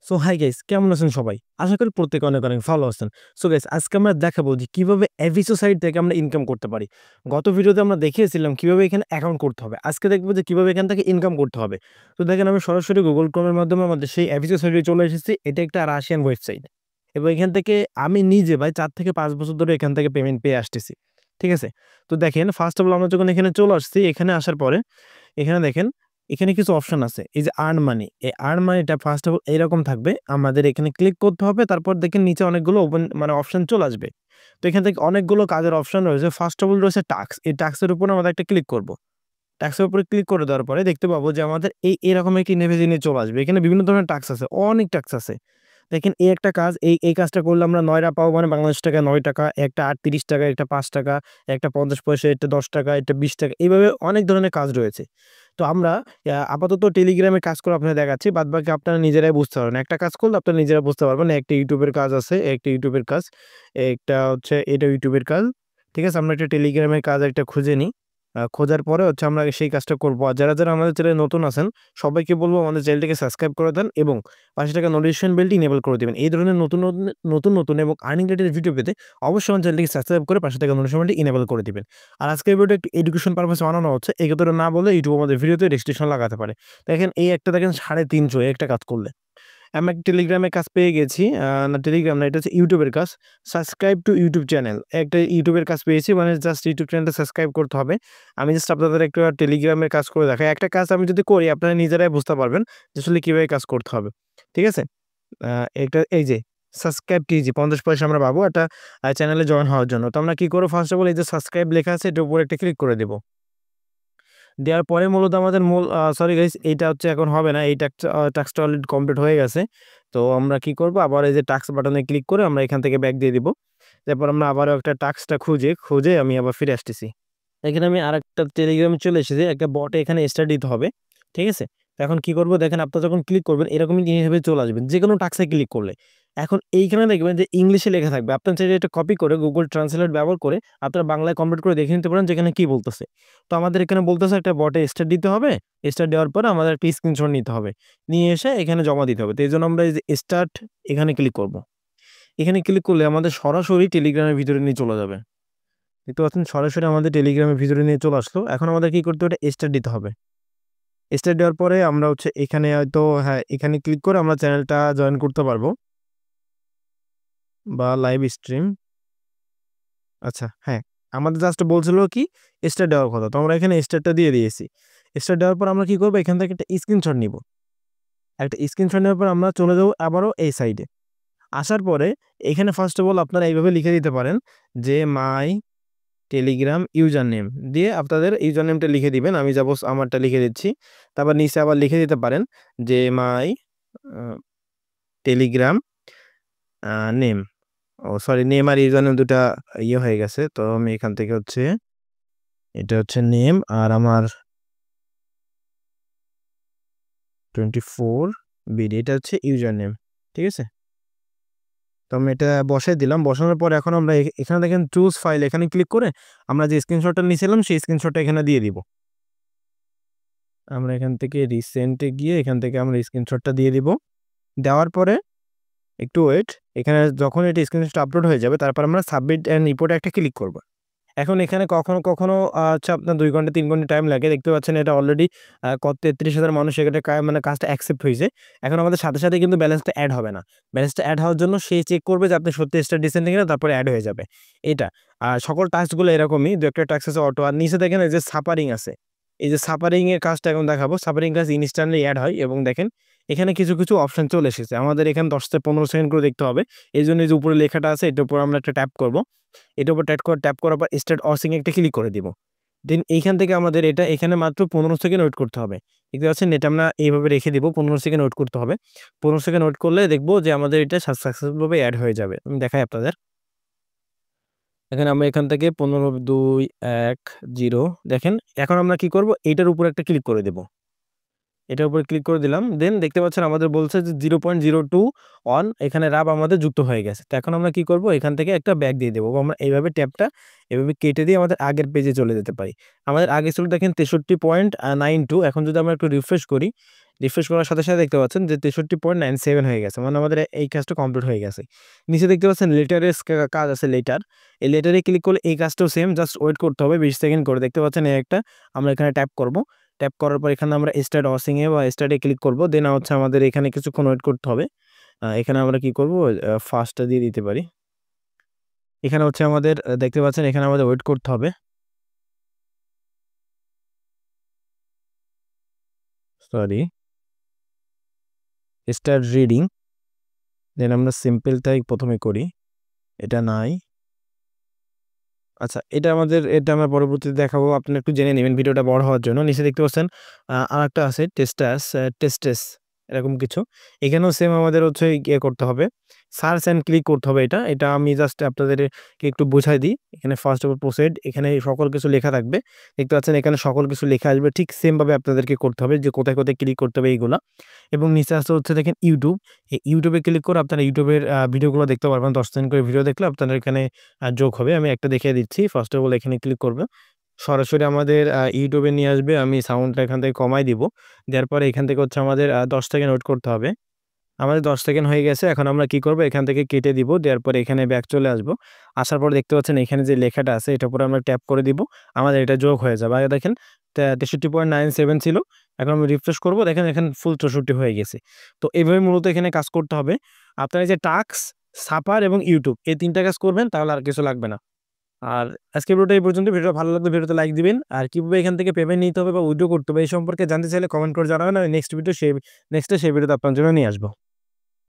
So hi guys, কেমন আছেন সবাই? আশা করি প্রত্যেকে অনেক অনেক ভালো আছেন। সো গাইস, আজকে আমরা দেখাবো যে কিভাবে এভিসো সাইট থেকে আমরা ইনকাম করতে পারি। গত ভিডিওতে আমরা দেখিয়েছিলাম কিভাবে এখানে অ্যাকাউন্ট করতে হবে। আজকে দেখবো যে কিভাবে এখান থেকে ইনকাম করতে হবে। তো দেখেন, আমি সরাসরি গুগল ক্রোমের মাধ্যমে আমাদের সেই এভিসো সাইটে চলে এসেছি। এটা একটা রাশিয়ান ওয়েবসাইট এবং এখান থেকে আমি নিজে ভাই 4 থেকে 5 বছর ধরে এখান থেকে পেমেন্ট পেয়ে আসতেছি। ঠিক আছে? তো দেখেন, ফার্স্ট অফ অল আমরা যখন এখানে চলে আসছি, এখানে আসার পরে এখানে দেখেন, এখানে কিছু অপশন আছে। এই যে আর্ন মানি, এই আর্ন মানিটা ফার্স্ট অফ অল এরকম থাকবে। আমাদের এখানে ক্লিক করতে হবে। তারপর দেখেন নিচে অনেকগুলো ওপেন মানে অপশন চলে আসবে। তো এখান থেকে অনেকগুলো কাজের অপশন রয়েছে। ফার্স্ট অফ অল রয়েছে টাস্ক। এই টাস্কের উপর আমাদের একটা ক্লিক করব। টাস্কের উপরে ক্লিক করে দেওয়ার পরে দেখতে পাবো যে আমাদের এরকম একটি ইন্টারফেস নিয়ে চলে আসবে। এখানে বিভিন্ন ধরনের টাস্ক আছে, অনেক টাস্ক আছে। দেখেন, এই একটা কাজ, এই কাজটা করলে আমরা ৯ পাবো, মানে বাংলাদেশ টাকায় ৯ টাকা, একটা ৩৮ টাকা, একটা ৫ টাকা, একটা ৫০ পয়সা, একটা ১০ টাকা, একটা ২০ টাকা, এইভাবে অনেক ধরনের কাজ রয়েছে। তো আমরা আপাতত টেলিগ্রামে কাজ করে আপনাদের দেখাচ্ছি। বাদবাকি আপনারা নিজেরাই বুঝতে পারবেন। একটা কাজ করলে আপনারা নিজেরা বুঝতে পারবেন। একটা ইউটিউবের কাজ আছে, একটা ইউটিউবের কাজ, একটা হচ্ছে এটা ইউটিউবের কাজ। ঠিক আছে? আমরা একটা টেলিগ্রামের কাজ একটা খুঁজে নিই। খোঁজার পরে হচ্ছে আমরা সেই কাজটা করব। আর যারা আমাদের চ্যানেলে নতুন আছেন, সবাইকে বলব আমাদের চ্যানেলটিকে সাবস্ক্রাইব করে দেন এবং পাশে থাকা নোটিফিকেশন বেলটি ইনেবল করে দিবেন। এই ধরনের নতুন এবং আর্নিং রিলেটেড ভিডিও পেতে অবশ্যই আমার চ্যানেলটিকে সাবস্ক্রাইব করে পাশে থাকা নোটিফিকেশন বেলটি ইনেবল করে দিবেন। আর আজকের ভিডিওটা একটু এডুকেশন পারপাসে বানানো হচ্ছে। এই কথাটা না বলে ইউটিউব আমাদের ভিডিওতে রেস্ট্রিকশন লাগাতে পারে। দেখেন, এই একটা দেখেন 350 একটা কাজ করলে। আমি একটা টেলিগ্রামের কাজ পেয়ে গেছি। না, টেলিগ্রাম না, এটা হচ্ছে ইউটিউবের কাজ। Subscribe to YouTube channel. একটা ইউটিউবের কাজ পেয়েছি, মানে জাস্ট ইউটিউব চ্যানেলটা সাবস্ক্রাইব করতে হবে। আমি জাস্ট আপনাদের একটা টেলিগ্রামের কাজ করে দেখাই। একটা কাজ আমি যদি করি, আপনারা নিজেরাই বুঝতে পারবেন যে আসলে কিভাবে কাজ করতে হবে। ঠিক আছে? এটা এই যে সাবস্ক্রাইব টিজি ৫০ পয়সা আমরা পাবো একটা চ্যানেলে জয়েন হওয়ার জন্য। তো আমরা কি করব, ফার্স্ট অফ অল এই যে সাবস্ক্রাইব লেখা আছে এটার উপরে একটা ক্লিক করে দেব। দেওয়ার পরে মূলত আমাদের মূল সরি গাইস, এইটা হচ্ছে এখন হবে না। এই টাস্কটা অলরেডি কমপ্লিট হয়ে গেছে। তো আমরা কি করব, আবার এই যে টাস্ক বাটনে ক্লিক করে আমরা এখান থেকে ব্যাক দিয়ে দিব। তারপর আমরা আবারও একটা টাস্কটা খুঁজে আমি আবার ফিরে আসতেছি। এখানে আমি আরেকটা টেলিগ্রামে চলে এসেছি। একটা বটে এখানে স্টার্ট দিতে হবে। ঠিক আছে? তো এখন কি করব, দেখেন আপনারা যখন ক্লিক করবেন এরকমই এইভাবে চলে আসবেন যেকোনো টাস্কে ক্লিক করলে। এখন এইখানে দেখবেন যে ইংলিশে লেখা থাকবে। আপনার চাইলে এটা কপি করে গুগল ট্রান্সলেট ব্যবহার করে আপনারা বাংলায় কনভার্ট করে দেখে নিতে পারেন যেখানে কি বলতেছে। তো আমাদের এখানে বলতেছে একটা বটে স্টার্ট দিতে হবে। স্টার্ট দেওয়ার পরে আমাদের একটা স্ক্রিনশট নিতে হবে। নিয়ে এসে এখানে জমা দিতে হবে। তো এইজন্য আমরা এই যে স্টার্ট এখানে ক্লিক করব। এখানে ক্লিক করলে আমাদের সরাসরি টেলিগ্রামের ভিতরে নিয়ে চলে যাবে। দেখতে পাচ্ছেন, সরাসরি আমাদের টেলিগ্রামের ভিতরে নিয়ে চলে আসলো। এখন আমাদের কি করতে হবে, স্টার্ট দিতে হবে। স্টার্ট দেওয়ার পরে আমরা হচ্ছে এখানে হয়তো হ্যাঁ, এখানে ক্লিক করে আমরা চ্যানেলটা জয়েন করতে পারবো বা লাইভ স্ট্রিম। আচ্ছা, হ্যাঁ, আমাদের জাস্ট বলছিল কি স্টার্ট দেওয়ার কথা। তো আমরা এখানে স্টার্টটা দিয়ে দিয়েছি। স্টার্ট দেওয়ার পর আমরা কি করব, এখান থেকে একটা স্ক্রিনশট নিব। একটা স্ক্রিনশট নেওয়ার পর আমরা চলে যাব আবারও এই সাইডে। আসার পরে এখানে ফার্স্ট অফ অল আপনারা এইভাবে লিখে দিতে পারেন যে মাই টেলিগ্রাম ইউজার নেম দিয়ে আপনাদের ইউজার নেমটা লিখে দিবেন। আমি সাপোজ আমারটা লিখে দিচ্ছি। তারপর নিচে আবার লিখে দিতে পারেন যে my Telegram name. Oh sorry, name আর ইউজার নেম দুটা ইয়ে হয়ে গেছে। তো আমি এখান থেকে হচ্ছে এটা হচ্ছে নেম আর আমার 24 বিডি এটা হচ্ছে ইউজার নেম। ঠিক আছে? তো আমি এটা বসাই দিলাম। বসানোর পর এখন আমরা এখানে দেখেন চুজ ফাইল, এখানে ক্লিক করে আমরা যে স্ক্রিনশটটা নিয়েছিলাম সেই স্ক্রিনশটটা এখানে দিয়ে দিব। আমরা এখান থেকে রিসেন্টে গিয়ে এখান থেকে আমরা স্ক্রিনশটটা দিয়ে দিব। দেওয়ার পরে একটু ওয়েট। এখানে যখন এটা স্ক্রিনশট আপলোড হয়ে যাবে তারপর আমরা সাবমিট অ্যান্ড রিপোর্টে একটা ক্লিক করব। এখন এখানে কখনো হচ্ছে আপনার ২ ঘন্টা ৩ ঘন্টা টাইম লাগে। দেখতে পাচ্ছেন এটা অলরেডি কত ৩৩,০০০ মানুষ এখানে মানে কাজটা অ্যাকসেপ্ট হয়েছে। এখন আমাদের সাথে কিন্তু ব্যালেন্সটা এড হবে না। ব্যালেন্সটা এড হওয়ার জন্য সে চেক করবে যে আপনি সত্যি স্টার দিচ্ছেন কিনা, তারপরে এড হয়ে যাবে। এটা আর সকল টাস্কগুলো এরকমই। ২-১টা টাস্ক আছে অটো। আর নিচে দেখেন এই যে সাপারিং আছে। এই যে সাপারিং এর কাজটা এখন দেখাবো। সাপারিং কাজ ইনস্ট্যান্টলি এড হয় এবং দেখেন এখানে কিছু অপশন চলে এসেছে। আমাদের এখানে ১০ থেকে ১৫ সেকেন্ড করে দেখতে হবে। এইজন্য এই যে উপরে লেখাটা আছে এটার উপর আমরা একটা ট্যাপ করব। এটার উপর ট্যাপ করার পর স্টার্ট অসিং একটা ক্লিক করে দিব। দেন এইখান থেকে আমাদের এটা এখানে মাত্র ১৫ সেকেন্ড ওয়েট করতে হবে। দেখতে পাচ্ছেন এটা আমরা এইভাবে রেখে দিব। ১৫ সেকেন্ড ওয়েট করতে হবে। ১৫ সেকেন্ড ওয়েট করলে দেখবো যে আমাদের এটা সাকসেসফুল ভাবে এড হয়ে যাবে। আমি দেখাই আপনাদের। এখানে আমরা এখান থেকে ১৫, ২, ১, ০ দেখেন। এখন আমরা কি করব, এইটার উপর একটা ক্লিক করে দেব। এটার উপরে ক্লিক করে দিলাম। দেন দেখতে পাচ্ছেন আমাদের বলছে যে 0.02 অন, এখানে রাব আমাদের যুক্ত হয়ে গেছে। তো এখন আমরা কি করব, এখান থেকে একটা ব্যাক দিয়ে দেবো। আমরা এইভাবে ট্যাবটা এভাবে কেটে দিয়ে আমাদের আগের পেজে চলে যেতে পারি। আমাদের আগে ছিল দেখেন 63.92, এখন যদি আমরা একটু রিফ্রেশ করি, রিফ্রেশ করার সাথে সাথে দেখতে পাচ্ছেন যে 63.97 হয়ে গেছে, মানে আমাদের এই কাজটা কমপ্লিট হয়ে গেছে। নিচে দেখতে পাচ্ছেন লেটারের কাজ আছে, লেটার, এই লেটারে ক্লিক করলে এই কাজটাও সেম, জাস্ট ওয়েট করতে হবে 20 সেকেন্ড করে। দেখতে পাচ্ছেন এই একটা, আমরা এখানে ট্যাপ করব। ট্যাপ করার পর এখানে আমরা স্টার্ট ওয়াশিং এ বা স্টার্টে ক্লিক করব। দেন হচ্ছে আমাদের এখানে কিছুক্ষণ ওয়েট করতে হবে। এখানে আমরা কি করব, ফার্স্টটা দিয়ে দিতে পারি। এখানে হচ্ছে আমাদের দেখতে পাচ্ছেন এখানে আমাদের ওয়েট করতে হবে। Sorry, start reading. দেন আমরা সিম্পলটাই প্রথমে করি, এটা নাই। আচ্ছা, এটা আমরা পরবর্তীতে দেখাবো, আপনি একটু জেনে নেবেন ভিডিওটা বড় হওয়ার জন্য। নিচে দেখতে পাচ্ছেন আরেকটা আছে টেস্টাস এরকম কিছু। এখানেও সেম আমাদের হচ্ছে ইয়ে করতে হবে, সার্চ অ্যান্ড ক্লিক করতে হবে। এটা আমি জাস্ট আপনাদেরকে একটু বোঝাই দিই। এখানে ফার্স্ট অফ অল প্রসিড, এখানে সকল কিছু লেখা থাকবে। দেখতে পাচ্ছেন এখানে সকল কিছু লেখা আসবে, ঠিক সেমভাবে আপনাদেরকে করতে হবে যে কোথায় কোথায় ক্লিক করতে হবে এইগুলা। এবং নিচে আসতে হচ্ছে দেখেন ইউটিউব, এই ইউটিউবে ক্লিক করে আপনারা ইউটিউবের ভিডিওগুলো দেখতে পারবেন। 10 দিন করে ভিডিও দেখলে আপনাদের এখানে যোগ হবে। আমি একটা দেখিয়ে দিচ্ছি। ফার্স্ট অফ অল এখানে ক্লিক করবে, সরাসরি আমাদের ইউটিউবে নিয়ে আসবে। আমি সাউন্ডটা এখান থেকে কমাই দিব। দেওয়ার পরে এখান থেকে হচ্ছে আমাদের 10 সেকেন্ড ওয়েট করতে হবে। আমাদের 10 সেকেন্ড হয়ে গেছে। এখন আমরা কি করব, এখান থেকে কেটে দিব। দেওয়ার পরে এখানে ব্যাক চলে আসবো। আসার পর দেখতে পাচ্ছেন এখানে যে লেখাটা আছে এটার উপরে আমরা ট্যাপ করে দিব। আমাদের এটা যোগ হয়ে যাবে। আগে দেখেন 63.97 ছিল। এখন আমি রিফ্রেশ করব, দেখেন এখানে ফুল 64 হয়ে গেছে। তো এভাবে মূলত এখানে কাজ করতে হবে। আপনারা যে টাস্ক, সাপার এবং ইউটিউব এই ৩ টা কাজ করবেন, তাহলে আর কিছু লাগবে না। আর আজকের ভিডিওটা এই পর্যন্ত। ভিডিওটা ভালো লাগলে ভিডিওতে লাইক দিবেন। আর কিভাবে এখান থেকে পেমেন্ট নিতে হবে বা উইথড্র করতে হবে এই সম্পর্কে জানতে চাইলে কমেন্ট করে জানাবেন। আমি নেক্সট ভিডিওতে সেই ভিডিওতে আপনার জন্য নিয়ে আসবো।